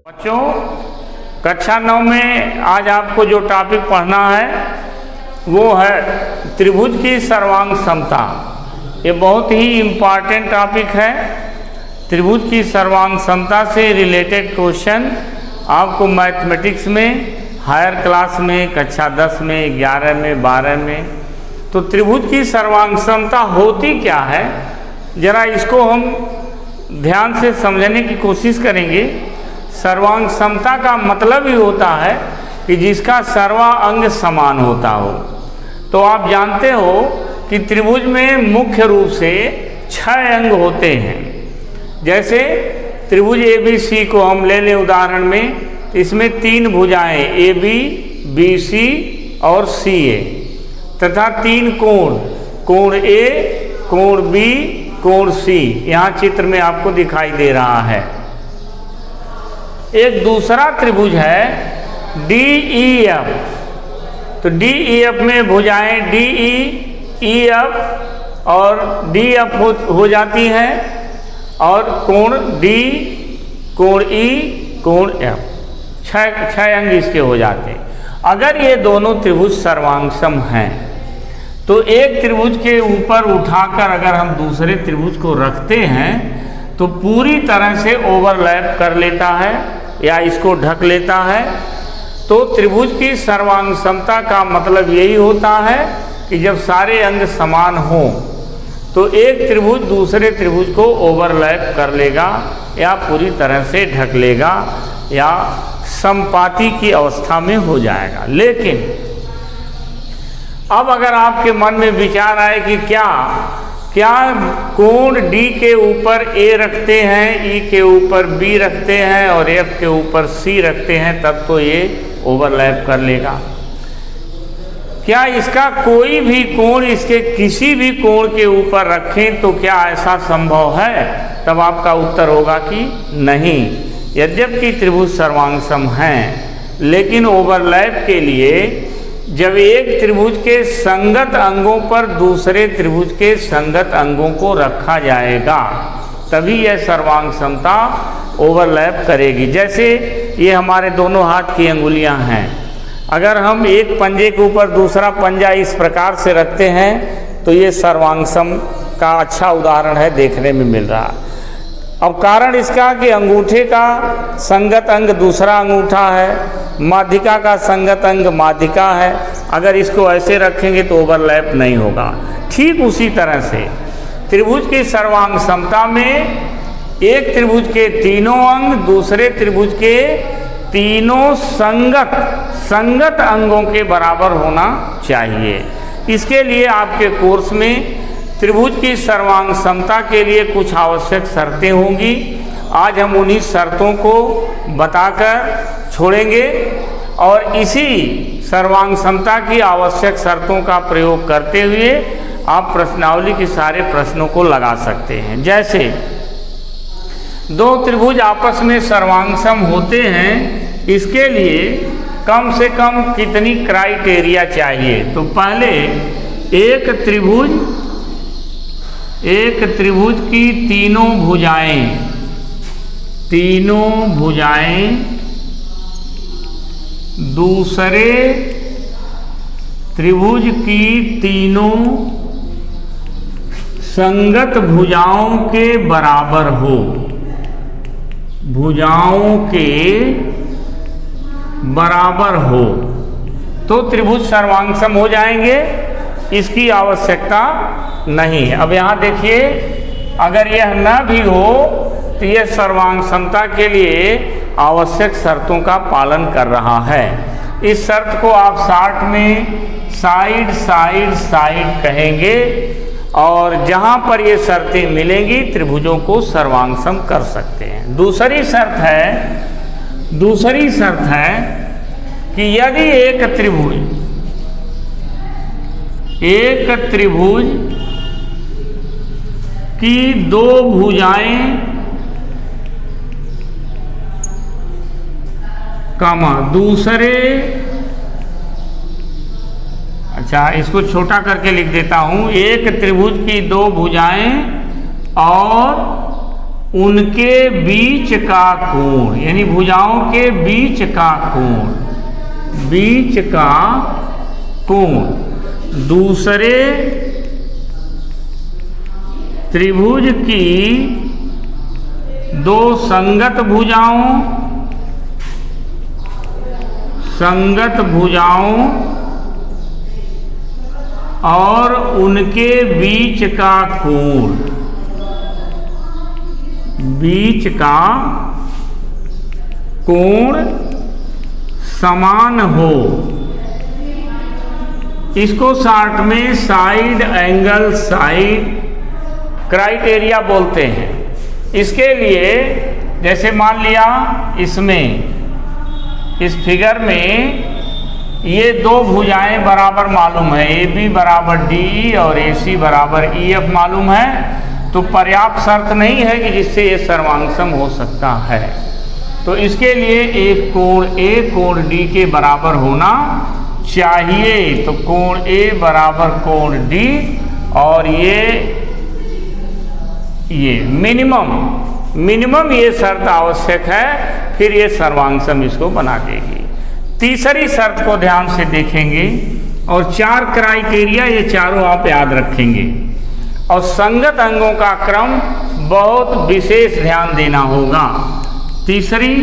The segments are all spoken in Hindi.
बच्चों, कक्षा 9 में आज आपको जो टॉपिक पढ़ना है वो है त्रिभुज की सर्वांग समता। ये बहुत ही इम्पॉर्टेंट टॉपिक है। त्रिभुज की सर्वांग समता से रिलेटेड क्वेश्चन आपको मैथमेटिक्स में हायर क्लास में कक्षा 10 में 11 में 12 में। तो त्रिभुज की सर्वांग समता होती क्या है, ज़रा इसको हम ध्यान से समझने की कोशिश करेंगे। सर्वांग समता का मतलब ही होता है कि जिसका सर्वा अंग समान होता हो। तो आप जानते हो कि त्रिभुज में मुख्य रूप से 6 अंग होते हैं। जैसे त्रिभुज ABC को हम ले लें उदाहरण में, इसमें 3 भुजाएं AB, BC और CA तथा 3 कोण A, कोण B, कोण C यहाँ चित्र में आपको दिखाई दे रहा है। एक दूसरा त्रिभुज है DEF। तो DEF में भुजाएं DE, EF और DF हो जाती हैं और कोण D, कोण E, कोण F, 6 अंग इसके हो जाते हैं। अगर ये दोनों त्रिभुज सर्वांगसम हैं तो एक त्रिभुज के ऊपर उठाकर अगर हम दूसरे त्रिभुज को रखते हैं तो पूरी तरह से ओवरलैप कर लेता है या इसको ढक लेता है। तो त्रिभुज की सर्वांग समता का मतलब यही होता है कि जब सारे अंग समान हों तो एक त्रिभुज दूसरे त्रिभुज को ओवरलैप कर लेगा या पूरी तरह से ढक लेगा या समपाती की अवस्था में हो जाएगा। लेकिन अब अगर आपके मन में विचार आए कि क्या कोण D के ऊपर A रखते हैं, E के ऊपर B रखते हैं और F के ऊपर C रखते हैं तब तो ये ओवरलैप कर लेगा। क्या इसका कोई भी कोण इसके किसी भी कोण के ऊपर रखें तो क्या ऐसा संभव है? तब आपका उत्तर होगा कि नहीं। यद्यपि त्रिभुज सर्वांगसम हैं लेकिन ओवरलैप के लिए जब एक त्रिभुज के संगत अंगों पर दूसरे त्रिभुज के संगत अंगों को रखा जाएगा तभी यह सर्वांग समता ओवरलैप करेगी। जैसे ये हमारे दोनों हाथ की अंगुलियां हैं, अगर हम एक पंजे के ऊपर दूसरा पंजा इस प्रकार से रखते हैं तो ये सर्वांगसम का अच्छा उदाहरण है, देखने में मिल रहा है। अब कारण इसका कि अंगूठे का संगत अंग दूसरा अंगूठा है, माध्यिका का संगत अंग माध्यिका है। अगर इसको ऐसे रखेंगे तो ओवरलैप नहीं होगा। ठीक उसी तरह से त्रिभुज की सर्वांग समता में एक त्रिभुज के तीनों अंग दूसरे त्रिभुज के तीनों संगत अंगों के बराबर होना चाहिए। इसके लिए आपके कोर्स में त्रिभुज की सर्वांग समता के लिए कुछ आवश्यक शर्तें होंगी। आज हम उन्हीं शर्तों को बताकर छोड़ेंगे और इसी सर्वांग समता की आवश्यक शर्तों का प्रयोग करते हुए आप प्रश्नावली के सारे प्रश्नों को लगा सकते हैं। जैसे 2 त्रिभुज आपस में सर्वांगसम होते हैं, इसके लिए कम से कम कितनी क्राइटेरिया चाहिए? तो पहले एक त्रिभुज की तीनों भुजाएं दूसरे त्रिभुज की तीनों संगत भुजाओं के बराबर हो, तो त्रिभुज सर्वांगसम हो जाएंगे। इसकी आवश्यकता नहीं है। अब यहाँ देखिए, अगर यह न भी हो तो यह सर्वांग समता के लिए आवश्यक शर्तों का पालन कर रहा है। इस शर्त को आप शॉर्ट में साइड कहेंगे और जहाँ पर ये शर्तें मिलेंगी त्रिभुजों को सर्वांगसम कर सकते हैं। दूसरी शर्त है कि यदि एक त्रिभुज की 2 भुजाएं दूसरे, अच्छा इसको छोटा करके लिख देता हूं, एक त्रिभुज की 2 भुजाएं और उनके बीच का कोण, यानी भुजाओं के बीच का कोण, बीच का कोण दूसरे त्रिभुज की दो संगत भुजाओं और उनके बीच का कोण, बीच का कोण समान हो। इसको शॉर्ट में साइड एंगल साइड क्राइटेरिया बोलते हैं। इसके लिए जैसे मान लिया इसमें, इस फिगर में ये दो भुजाएं बराबर मालूम है, ए बी बराबर डी और ए सी बराबर ई एफ मालूम है, तो पर्याप्त शर्त नहीं है कि जिससे ये सर्वांगसम हो सकता है। तो इसके लिए एक कोण ए कोण डी के बराबर होना चाहिए। तो कोण ए बराबर कोण डी, और ये मिनिमम ये शर्त आवश्यक है, फिर ये सर्वांगसम इसको बना देगी। तीसरी शर्त को ध्यान से देखेंगे और 4 क्राइटेरिया, ये चारों आप याद रखेंगे। और संगत अंगों का क्रम बहुत विशेष ध्यान देना होगा। तीसरी,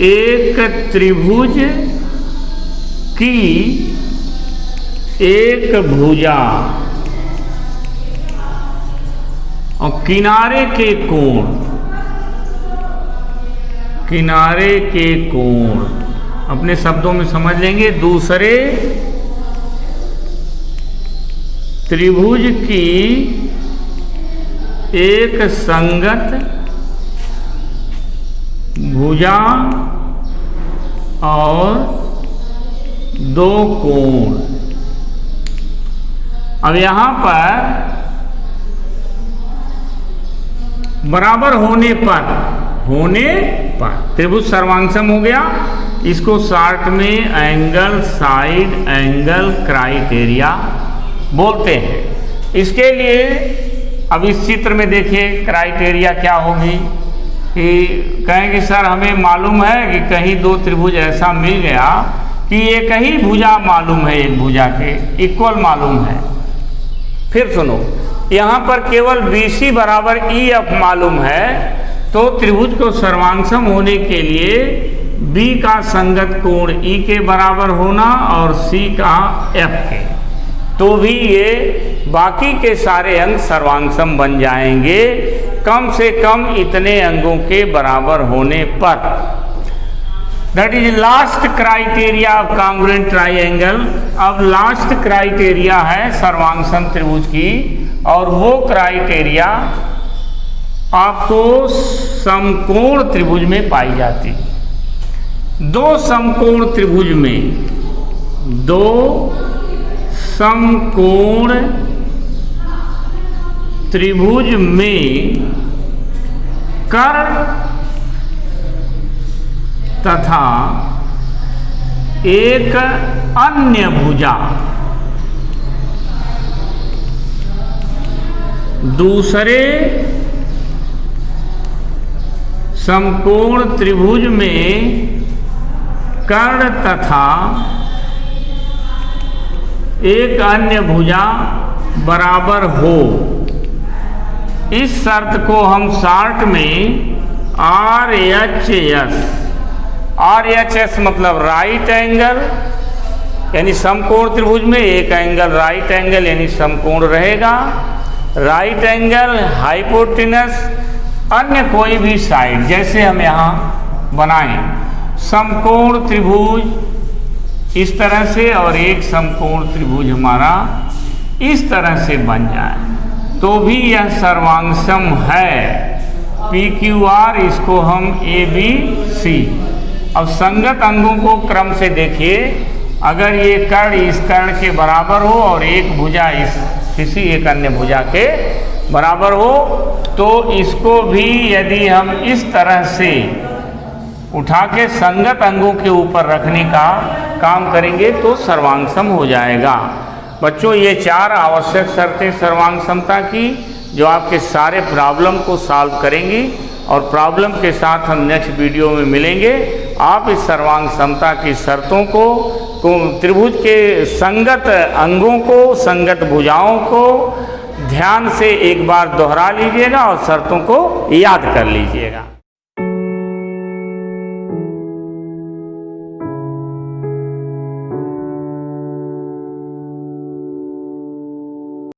एक त्रिभुज की एक भुजा और किनारे के कोण अपने शब्दों में समझ लेंगे। दूसरे त्रिभुज की एक संगत भुजा और दो कोण। अब यहां पर बराबर होने पर त्रिभुज सर्वांगसम हो गया। इसको शॉर्ट में एंगल साइड एंगल क्राइटेरिया बोलते हैं। इसके लिए अब इस चित्र में देखिए क्राइटेरिया क्या होगी कि कहेंगे सर हमें मालूम है कि कहीं दो त्रिभुज ऐसा मिल गया कि एक ही भुजा मालूम है, एक भुजा के इक्वल मालूम है। फिर सुनो, यहाँ पर केवल BC बराबर EF मालूम है, तो त्रिभुज को सर्वांगसम होने के लिए B का संगत कोण E के बराबर होना और C का F के, तो भी ये बाकी के सारे अंग सर्वांगसम बन जाएंगे, कम से कम इतने अंगों के बराबर होने पर। That is last criteria of congruent triangle. अब लास्ट क्राइटेरिया है सर्वांगसम त्रिभुज की, और वो क्राइटेरिया आपको समकोण त्रिभुज में पाई जाती है। दो समकोण त्रिभुज में कर्ण तथा एक अन्य भुजा दूसरे समकोण त्रिभुज में कर्ण तथा एक अन्य भुजा बराबर हो। इस शर्त को हम शॉर्ट में RHS मतलब राइट एंगल, यानी समकोण त्रिभुज में एक एंगल राइट एंगल यानी समकोण रहेगा, राइट एंगल हाइपोटेनस, अन्य कोई भी साइड। जैसे हम यहाँ बनाएं समकोण त्रिभुज इस तरह से और एक समकोण त्रिभुज हमारा इस तरह से बन जाए तो भी यह सर्वांगसम है। PQR इसको हम ABC। अब संगत अंगों को क्रम से देखिए, अगर ये कर्ण इस कर्ण के बराबर हो और एक भुजा इस किसी एक अन्य भुजा के बराबर हो, तो इसको भी यदि हम इस तरह से उठा के संगत अंगों के ऊपर रखने का काम करेंगे तो सर्वांगसम हो जाएगा। बच्चों, ये 4 आवश्यक शर्तें सर्वांग समता की जो आपके सारे प्रॉब्लम को सॉल्व करेंगी। और प्रॉब्लम के साथ हम नेक्स्ट वीडियो में मिलेंगे। आप इस सर्वांग समता की शर्तों को त्रिभुज के संगत अंगों को, संगत भुजाओं को ध्यान से एक बार दोहरा लीजिएगा और शर्तों को याद कर लीजिएगा।